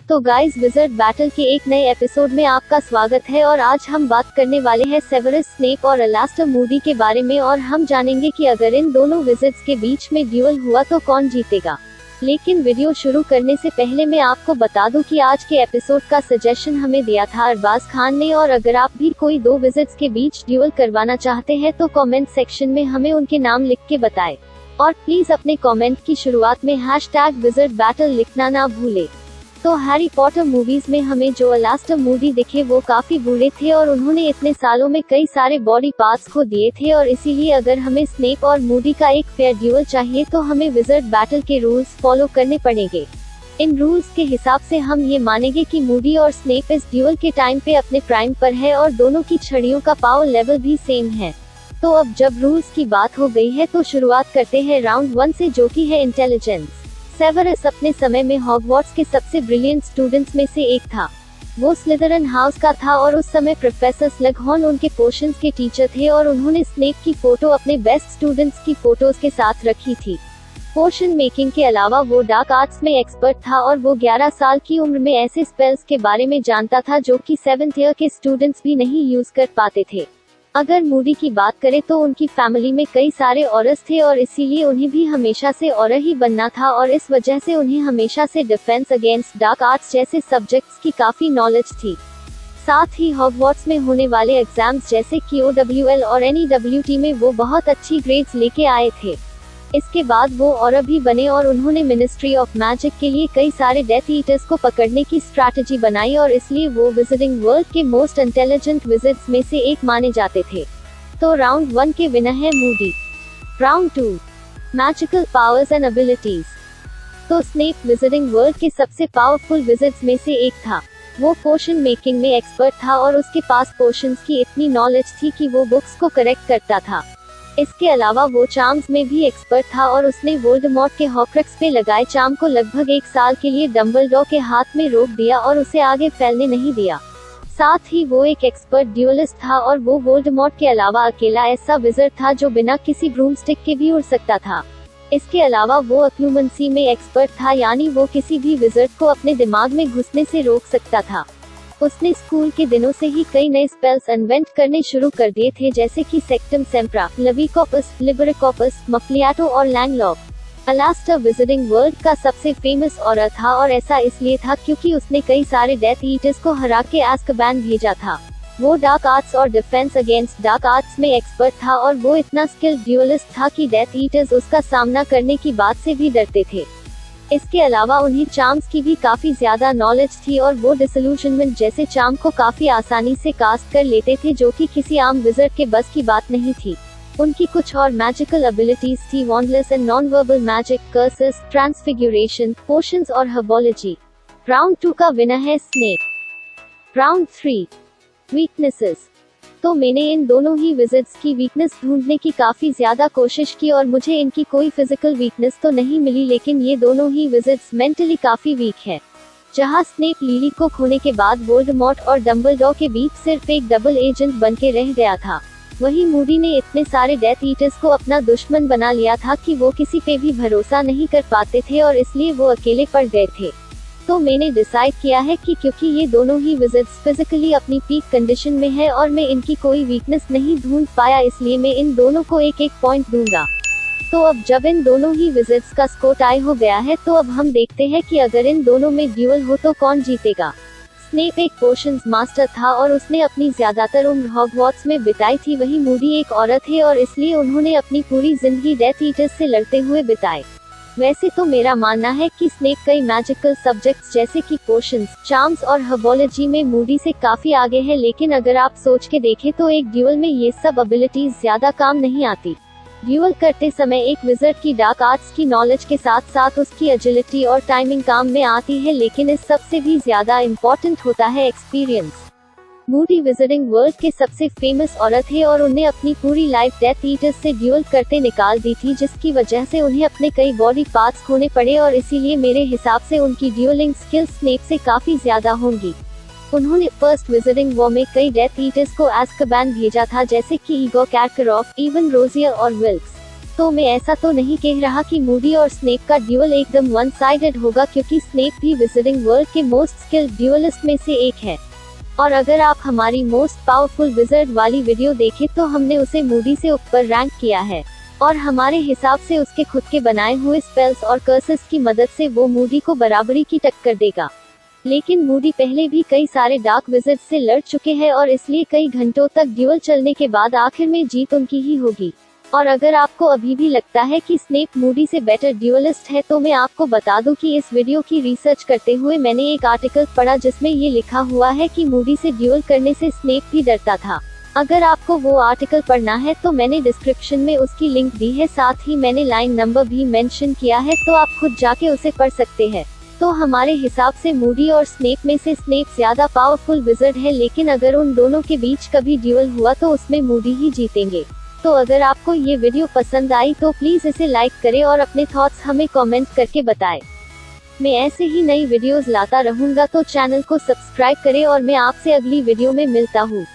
तो guys, wizard battle के एक नए एपिसोड में आपका स्वागत है और आज हम बात करने वाले हैं सेवेरस स्नेप और अलास्टर मूडी के बारे में और हम जानेंगे कि अगर इन दोनों विज़र्ड्स के बीच में ड्यूअल हुआ तो कौन जीतेगा। लेकिन वीडियो शुरू करने से पहले मैं आपको बता दूं कि आज के एपिसोड का सजेशन हमें दिया था अरबाज खान ने, और अगर आप भी कोई दो विज़र्ड्स के बीच ड्यूअल करवाना चाहते हैं तो कमेंट सेक्शन में हमें उनके नाम लिख के बताएं। और प्लीज अपने कमेंट की शुरुआत में #विज़र्ड बैटल लिखना ना भूले। तो हैरी पॉटर मूवीज में हमें जो अलास्टर मूडी दिखे वो काफी बूढ़े थे और उन्होंने इतने सालों में कई सारे बॉडी पार्ट्स खो दिए थे, और इसीलिए अगर हमें स्नेप और मूडी का एक फेयर ड्यूअल चाहिए तो हमें विज़र्ड बैटल के रूल्स फॉलो करने पड़ेंगे। इन रूल्स के हिसाब से हम ये मानेंगे कि मूडी और स्नेप इस ड्यूअल के टाइम पे अपने प्राइम पर है और दोनों की छड़ियों का पावर लेवल भी सेम है। तो अब जब रूल्स की बात हो गई है तो शुरुआत करते हैं राउंड 1 से, जो कि है इंटेलिजेंस। सेवेरस अपने समय में हॉगवार्ट्स के सबसे ब्रिलियंट स्टूडेंट्स में से एक था। वो स्लिदरन हाउस का था और उस समय प्रोफेसर स्लगहॉर्न उनके पोशंस के टीचर थे और उन्होंने स्नेप की फोटो अपने बेस्ट स्टूडेंट्स की फोटोज के साथ रखी थी। पोशन मेकिंग के अलावा वो डार्क आर्ट्स में एक्सपर्ट था और वो 11 साल की उम्र में ऐसे स्पेल्स के बारे में जानता था जो कि 7th ईयर के स्टूडेंट्स भी नहीं यूज कर पाते थे। अगर मूडी की बात करें तो उनकी फैमिली में कई सारे औरस थे और इसीलिए उन्हें भी हमेशा से औरह ही बनना था, और इस वजह से उन्हें हमेशा से डिफेंस अगेंस्ट डार्क आर्ट्स जैसे सब्जेक्ट्स की काफी नॉलेज थी। साथ ही हॉगवार्ट्स में होने वाले एग्जाम्स जैसे कि OWL और NEWT में वो बहुत अच्छी ग्रेड्स लेके आए थे। इसके बाद वो औरह भी बने और उन्होंने मिनिस्ट्री ऑफ मैजिक के लिए कई सारे डेथ ईटर्स को पकड़ने की स्ट्रैटेजी बनाई, और इसलिए वो विजिटिंग वर्ल्ड के मोस्ट इंटेलिजेंट विज़र्ड्स में से एक माने जाते थे। तो राउंड 1 के विनर है Moody. Round 2, magical powers and abilities. तो स्नेप विजिटिंग वर्ल्ड के सबसे पावरफुल विज़र्ड्स में से एक था। वो पोशन मेकिंग में एक्सपर्ट था और उसके पास पोशंस की इतनी नॉलेज थी कि वो बुक्स को करेक्ट करता था। इसके अलावा वो चार्म्स में भी एक्सपर्ट था और उसने वोल्डेमॉर्ट के हॉक्रक्स पे लगाए चार्म को लगभग 1 साल के लिए डंबलडोर के हाथ में रोक दिया और उसे आगे फैलने नहीं दिया। साथ ही वो एक एक्सपर्ट ड्यूलिस्ट था और वो वोल्डेमॉर्ट के अलावा अकेला ऐसा विज़र्ड था जो बिना किसी ब्रूमस्टिक के भी उड़ सकता था। इसके अलावा वो अक्लूमेंसी में एक्सपर्ट था, यानी वो किसी भी विज़र्ड को अपने दिमाग में घुसने से रोक सकता था। उसने स्कूल के दिनों से ही कई नए स्पेल्स इन्वेंट करने शुरू कर दिए थे, जैसे कि सेक्टम सेम्प्रा, लविकोपस, लिबरेकोपस, मफलियाटो और लैंगलॉक। अलास्टर विजिटिंग वर्ल्ड का सबसे फेमस औरत था और ऐसा इसलिए था क्योंकि उसने कई सारे डेथ ईटर्स को हरा के azkaban भेजा था। वो डार्क आर्ट्स और डिफेंस अगेंस्ट डार्क आर्ट्स में एक्सपर्ट था और वो इतना स्किल्ड ड्यूलिस्ट था कि डेथ ईटर्स उसका सामना करने की बात से भी डरते थे। इसके अलावा उन्हें चार्म्स की भी काफी ज्यादा नॉलेज थी और वो डिसल्यूशनमेंट जैसे चार्म को काफी आसानी से कास्ट कर लेते थे, जो कि किसी आम विज़र्ड के बस की बात नहीं थी। उनकी कुछ और मैजिकल एबिलिटीज थी wandless and non verbal magic, curses, transfiguration, potions और हर्बोलॉजी। राउंड 2 का विनर है स्नेप। Round 3, weaknesses. तो मैंने इन दोनों ही विज़र्ड्स की वीकनेस ढूंढने की काफी ज्यादा कोशिश की और मुझे इनकी कोई फिजिकल वीकनेस तो नहीं मिली, लेकिन ये दोनों ही विज़र्ड्स मेंटली काफी वीक है। जहां स्नेप लिली को खोने के बाद वोल्डेमॉर्ट और डंबलडोर के बीच सिर्फ एक डबल एजेंट बन के रह गया था, वहीं मूडी ने इतने सारे डेथ ईटर्स को अपना दुश्मन बना लिया था कि वो किसी पे भी भरोसा नहीं कर पाते थे और इसलिए वो अकेले पड़ गए थे। तो मैंने डिसाइड किया है कि क्योंकि ये दोनों ही विज़र्ड्स फिजिकली अपनी पीक कंडीशन में है और मैं इनकी कोई वीकनेस नहीं ढूंढ पाया, इसलिए मैं इन दोनों को 1-1 पॉइंट दूंगा। तो अब जब इन दोनों ही विज़र्ड्स का स्कोर टाई हो गया है तो अब हम देखते हैं कि अगर इन दोनों में ड्यूअल हो तो कौन जीतेगा। स्नेप एक पोशंस मास्टर था और उसने अपनी ज्यादातर उम्र हॉगवार्ट्स में बिताई थी, वहीं मूडी एक औरत है और इसलिए उन्होंने अपनी पूरी जिंदगी डेथ ईटर्स से लड़ते हुए बिताए। वैसे तो मेरा मानना है कि स्नेप कई मैजिकल सब्जेक्ट्स जैसे कि पोशंस, चार्म्स और हर्बोलॉजी में मूडी से काफी आगे है, लेकिन अगर आप सोच के देखें तो एक ड्यूअल में ये सब एबिलिटीज ज्यादा काम नहीं आती। ड्यूअल करते समय एक विज़र्ड की डार्क आर्ट्स की नॉलेज के साथ साथ उसकी एजिलिटी और टाइमिंग काम में आती है, लेकिन इस सबसे भी ज्यादा इम्पोर्टेंट होता है एक्सपीरियंस। मूडी विजिटिंग वर्ल्ड के सबसे फेमस औरत है और उन्हें अपनी पूरी लाइफ डेथ ईटर्स से ड्यूअल करते निकाल दी थी, जिसकी वजह से उन्हें अपने कई बॉडी पार्ट्स खोने पड़े और इसीलिए मेरे हिसाब से उनकी ड्यूअलिंग स्किल्स स्नेप से काफी ज्यादा होंगी। उन्होंने फर्स्ट विजिटिंग वॉर में कई डेथ ईटर्स को azkaban भेजा था, जैसे कि ईगो, कार्करॉफ, इवन रोजियर और विल्क्स। तो मैं ऐसा तो नहीं कह रहा कि मूडी और स्नेप का ड्यूल एकदम वन साइडेड होगा, क्योंकि स्नेप भी विजिटिंग वर्ल्ड के मोस्ट स्किल्ड ड्यूलिस्ट में से एक है। और अगर आप हमारी मोस्ट पावरफुल विजर्ड वाली वीडियो देखें तो हमने उसे मूडी से ऊपर रैंक किया है, और हमारे हिसाब से उसके खुद के बनाए हुए स्पेल्स और कर्सेस की मदद से वो मूडी को बराबरी की टक्कर देगा। लेकिन मूडी पहले भी कई सारे डार्क विजिट्स से लड़ चुके हैं, और इसलिए कई घंटों तक ड्यूल चलने के बाद आखिर में जीत उनकी ही होगी। और अगर आपको अभी भी लगता है कि स्नेप मूडी से बेटर ड्यूलिस्ट है, तो मैं आपको बता दूं कि इस वीडियो की रिसर्च करते हुए मैंने एक आर्टिकल पढ़ा जिसमें ये लिखा हुआ है कि मूडी से ड्यूल करने से स्नेप भी डरता था। अगर आपको वो आर्टिकल पढ़ना है तो मैंने डिस्क्रिप्शन में उसकी लिंक दी है, साथ ही मैंने लाइन नंबर भी मेंशन किया है, तो आप खुद जाके उसे पढ़ सकते हैं। तो हमारे हिसाब से मूडी और स्नेप में से स्नेप ज्यादा पावरफुल विजर्ड है, लेकिन अगर उन दोनों के बीच कभी ड्यूल हुआ तो उसमें मूडी ही जीतेंगे। तो अगर आपको ये वीडियो पसंद आई तो प्लीज इसे लाइक करें और अपने थॉट्स हमें कमेंट करके बताएं। मैं ऐसे ही नई वीडियोस लाता रहूंगा, तो चैनल को सब्सक्राइब करें और मैं आपसे अगली वीडियो में मिलता हूँ।